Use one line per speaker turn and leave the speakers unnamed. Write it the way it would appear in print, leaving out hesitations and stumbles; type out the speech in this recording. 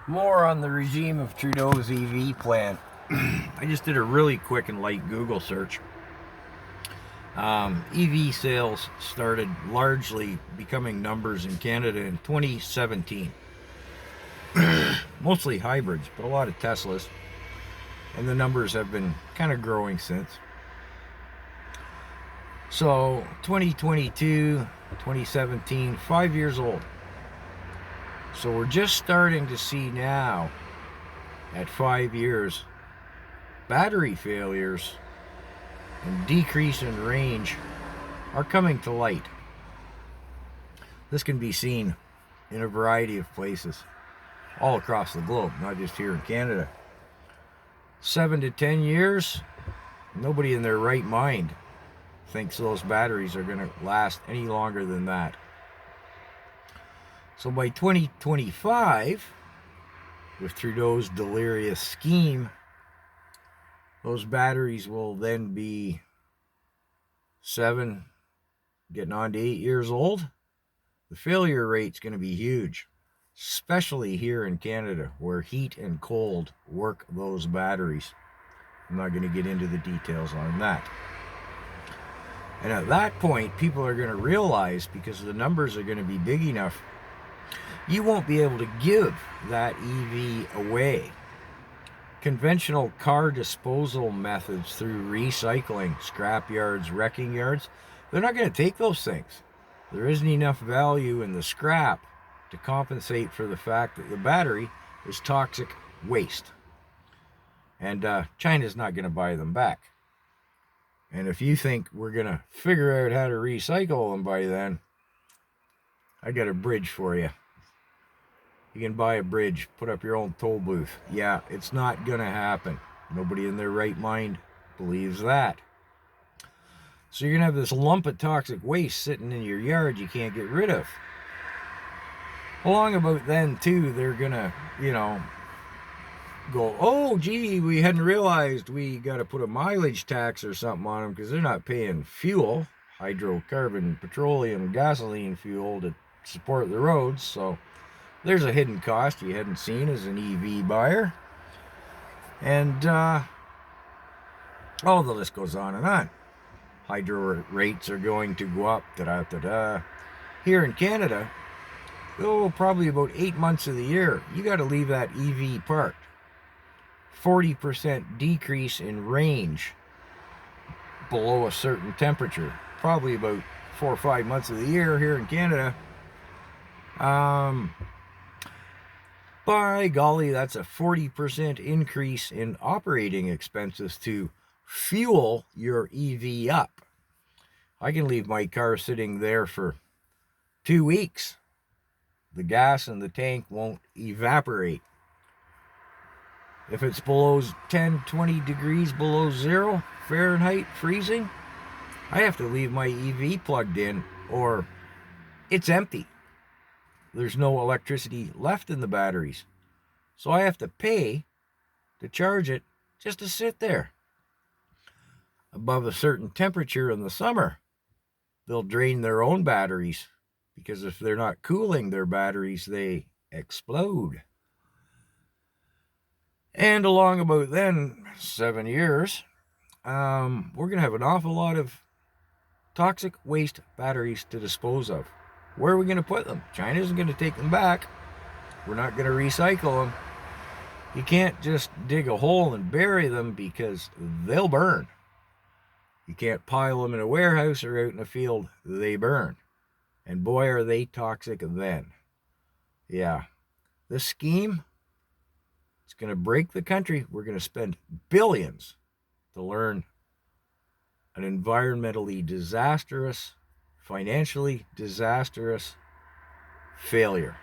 More on the regime of Trudeau's EV plan. I just did a really quick and light Google search. EV sales started largely becoming numbers in Canada in 2017. Mostly hybrids, but a lot of Teslas. And the numbers have been kind of growing since. So 2022, 2017, 5 years old. So we're just starting to see now, at 5 years, battery failures and decrease in range are coming to light. This can be seen in a variety of places all across the globe, not just here in Canada. 7 to 10 years, nobody in their right mind thinks those batteries are going to last any longer than that. So by 2025, with Trudeau's delirious scheme, those batteries will then be 7, getting on to 8 years old. The failure rate's going to be huge, especially here in Canada, where heat and cold work those batteries. I'm not going to get into the details on that. And at that point, people are going to realize, because the numbers are going to be big enough, you won't be able to give that EV away. Conventional car disposal methods through recycling, scrap yards, wrecking yards, they're not going to take those things. There isn't enough value in the scrap to compensate for the fact that the battery is toxic waste. And China's not going to buy them back. And if you think we're going to figure out how to recycle them by then, I got a bridge for you. You can buy a bridge, put up your own toll booth. Yeah, it's not going to happen. Nobody in their right mind believes that. So you're going to have this lump of toxic waste sitting in your yard you can't get rid of. Along about then, too, they're going to, go, oh, gee, we hadn't realized we got to put a mileage tax or something on them because they're not paying fuel, hydrocarbon, petroleum, gasoline fuel to support the roads. So there's a hidden cost you hadn't seen as an EV buyer. And all the list goes on and on. Hydro rates are going to go up. Here in Canada, probably about 8 months of the year, you got to leave that EV parked. 40% decrease in range below a certain temperature. Probably about 4 or 5 months of the year here in Canada. By golly, that's a 40% increase in operating expenses to fuel your EV up. I can leave my car sitting there for 2 weeks. The gas in the tank won't evaporate. If it's below 10, 20 degrees below zero Fahrenheit, freezing, I have to leave my EV plugged in or it's empty. There's no electricity left in the batteries. So I have to pay to charge it just to sit there. Above a certain temperature in the summer, they'll drain their own batteries because if they're not cooling their batteries, they explode. And along about then, 7 years, we're going to have an awful lot of toxic waste batteries to dispose of. Where are we going to put them? China isn't going to take them back. We're not going to recycle them. You can't just dig a hole and bury them because they'll burn. You can't pile them in a warehouse or out in a field. They burn. And boy, are they toxic then. Yeah. This scheme, it's going to break the country. We're going to spend billions to learn an environmentally disastrous, financially disastrous failure.